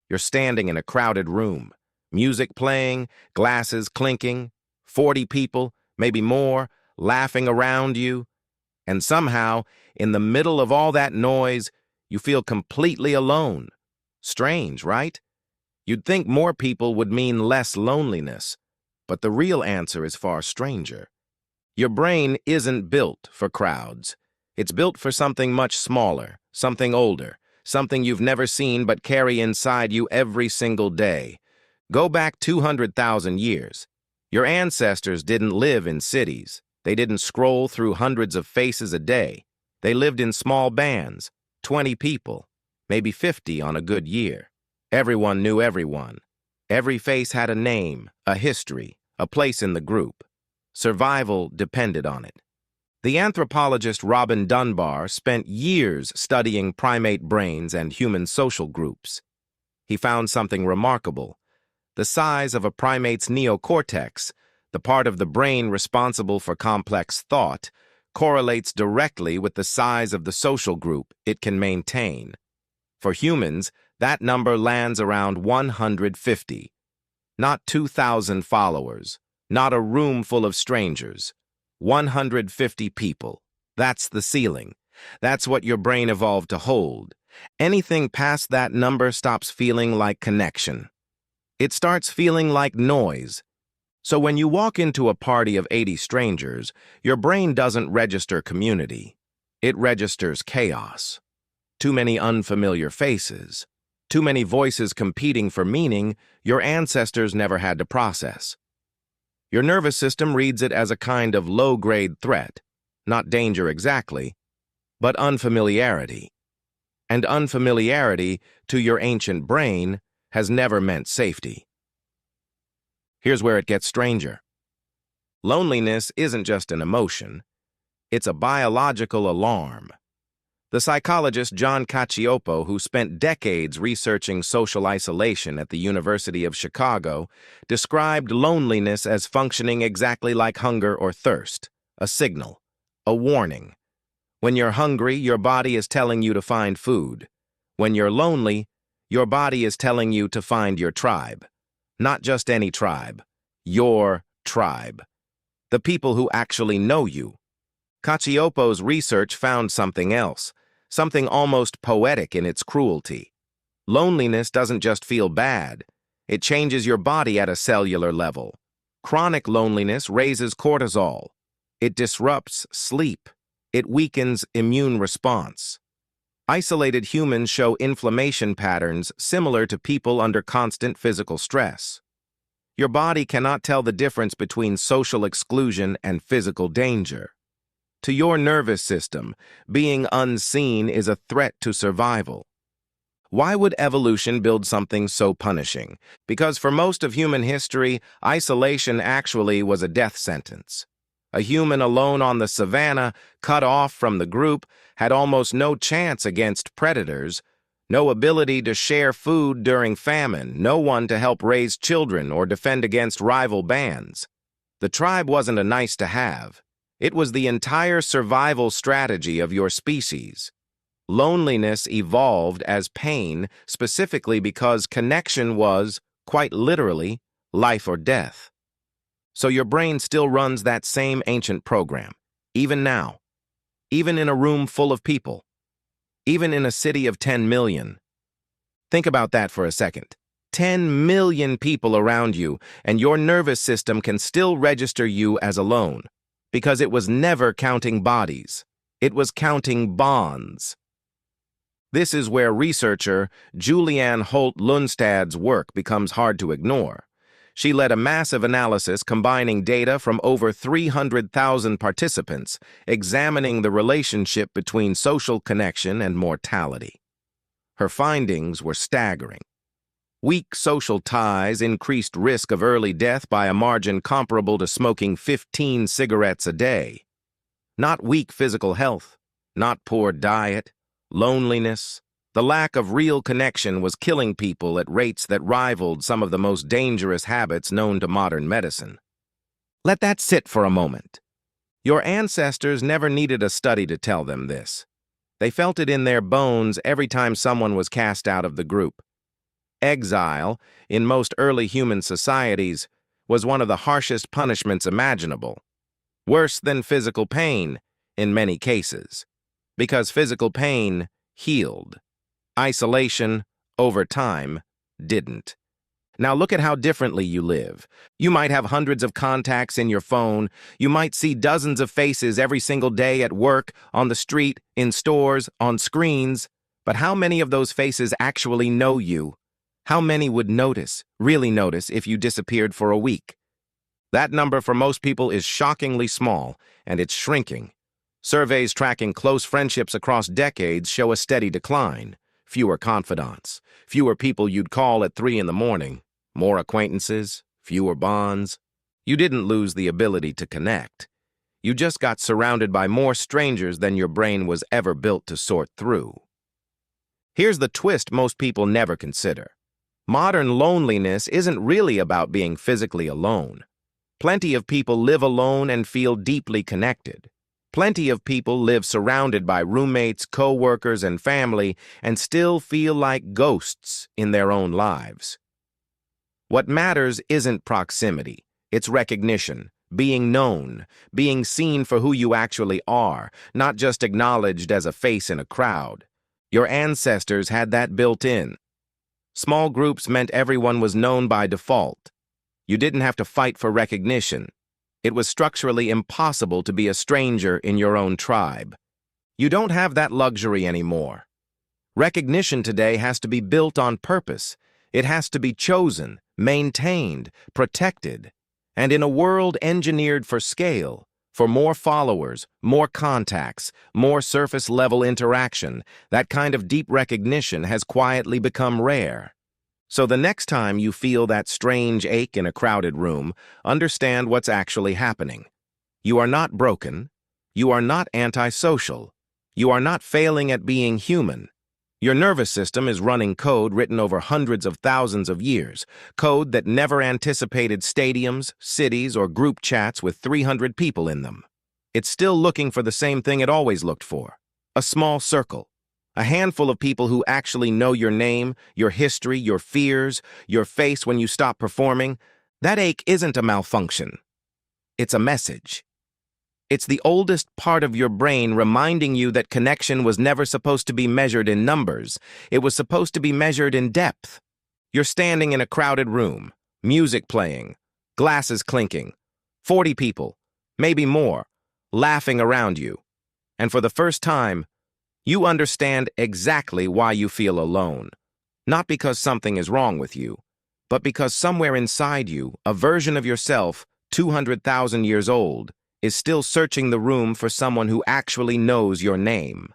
You're standing in a crowded room, music playing, glasses clinking, 40 people, maybe more, laughing around you, and somehow, in the middle of all that noise, you feel completely alone. Strange, right? You'd think more people would mean less loneliness, but the real answer is far stranger. Your brain isn't built for crowds. It's built for something much smaller, something older, something you've never seen but carry inside you every single day. Go back 200,000 years. Your ancestors didn't live in cities. They didn't scroll through hundreds of faces a day. They lived in small bands, 20 people, maybe 50 on a good year. Everyone knew everyone. Every face had a name, a history, a place in the group. Survival depended on it. The anthropologist Robin Dunbar spent years studying primate brains and human social groups. He found something remarkable. The size of a primate's neocortex, the part of the brain responsible for complex thought, correlates directly with the size of the social group it can maintain. For humans, that number lands around 150. Not 2,000 followers, not a room full of strangers. 150 people. That's the ceiling. That's what your brain evolved to hold. Anything past that number stops feeling like connection. It starts feeling like noise. So when you walk into a party of 80 strangers, your brain doesn't register community. It registers chaos. Too many unfamiliar faces. Too many voices competing for meaning your ancestors never had to process. Your nervous system reads it as a kind of low-grade threat, not danger exactly, but unfamiliarity. And unfamiliarity, to your ancient brain, has never meant safety. Here's where it gets stranger. Loneliness isn't just an emotion, it's a biological alarm. The psychologist John Cacioppo, who spent decades researching social isolation at the University of Chicago, described loneliness as functioning exactly like hunger or thirst, a signal, a warning. When you're hungry, your body is telling you to find food. When you're lonely, your body is telling you to find your tribe. Not just any tribe, your tribe. The people who actually know you. Cacioppo's research found something else. Something almost poetic in its cruelty. Loneliness doesn't just feel bad. It changes your body at a cellular level. Chronic loneliness raises cortisol. It disrupts sleep. It weakens immune response. Isolated humans show inflammation patterns similar to people under constant physical stress. Your body cannot tell the difference between social exclusion and physical danger. To your nervous system, being unseen is a threat to survival. Why would evolution build something so punishing? Because for most of human history, isolation actually was a death sentence. A human alone on the savannah, cut off from the group, had almost no chance against predators, no ability to share food during famine, no one to help raise children or defend against rival bands. The tribe wasn't a nice-to-have. It was the entire survival strategy of your species. Loneliness evolved as pain specifically because connection was, quite literally, life or death. So your brain still runs that same ancient program, even now, even in a room full of people, even in a city of 10 million. Think about that for a second. 10 million people around you, and your nervous system can still register you as alone. Because it was never counting bodies. It was counting bonds. This is where researcher Julianne Holt-Lunstad's work becomes hard to ignore. She led a massive analysis combining data from over 300,000 participants, examining the relationship between social connection and mortality. Her findings were staggering. Weak social ties increased risk of early death by a margin comparable to smoking 15 cigarettes a day. Not weak physical health, not poor diet, loneliness. The lack of real connection was killing people at rates that rivaled some of the most dangerous habits known to modern medicine. Let that sit for a moment. Your ancestors never needed a study to tell them this. They felt it in their bones every time someone was cast out of the group. Exile, in most early human societies, was one of the harshest punishments imaginable. Worse than physical pain, in many cases, because physical pain healed. Isolation, over time, didn't. Now look at how differently you live. You might have hundreds of contacts in your phone. You might see dozens of faces every single day at work, on the street, in stores, on screens. But how many of those faces actually know you? How many would notice, really notice, if you disappeared for a week? That number for most people is shockingly small, and it's shrinking. Surveys tracking close friendships across decades show a steady decline. Fewer confidants, fewer people you'd call at 3 in the morning, more acquaintances, fewer bonds. You didn't lose the ability to connect. You just got surrounded by more strangers than your brain was ever built to sort through. Here's the twist most people never consider. Modern loneliness isn't really about being physically alone. Plenty of people live alone and feel deeply connected. Plenty of people live surrounded by roommates, co-workers, and family and still feel like ghosts in their own lives. What matters isn't proximity, it's recognition, being known, being seen for who you actually are, not just acknowledged as a face in a crowd. Your ancestors had that built in. Small groups meant everyone was known by default. You didn't have to fight for recognition. It was structurally impossible to be a stranger in your own tribe. You don't have that luxury anymore. Recognition today has to be built on purpose. It has to be chosen, maintained, protected. And in a world engineered for scale, for more followers, more contacts, more surface-level interaction, that kind of deep recognition has quietly become rare. So the next time you feel that strange ache in a crowded room, understand what's actually happening. You are not broken. You are not antisocial. You are not failing at being human. Your nervous system is running code written over hundreds of thousands of years, code that never anticipated stadiums, cities, or group chats with 300 people in them. It's still looking for the same thing it always looked for: a small circle. A handful of people who actually know your name, your history, your fears, your face when you stop performing. That ache isn't a malfunction. It's a message. It's the oldest part of your brain reminding you that connection was never supposed to be measured in numbers. It was supposed to be measured in depth. You're standing in a crowded room, music playing, glasses clinking, 40 people, maybe more, laughing around you. And for the first time, you understand exactly why you feel alone. Not because something is wrong with you, but because somewhere inside you, a version of yourself, 200,000 years old, is still searching the room for someone who actually knows your name.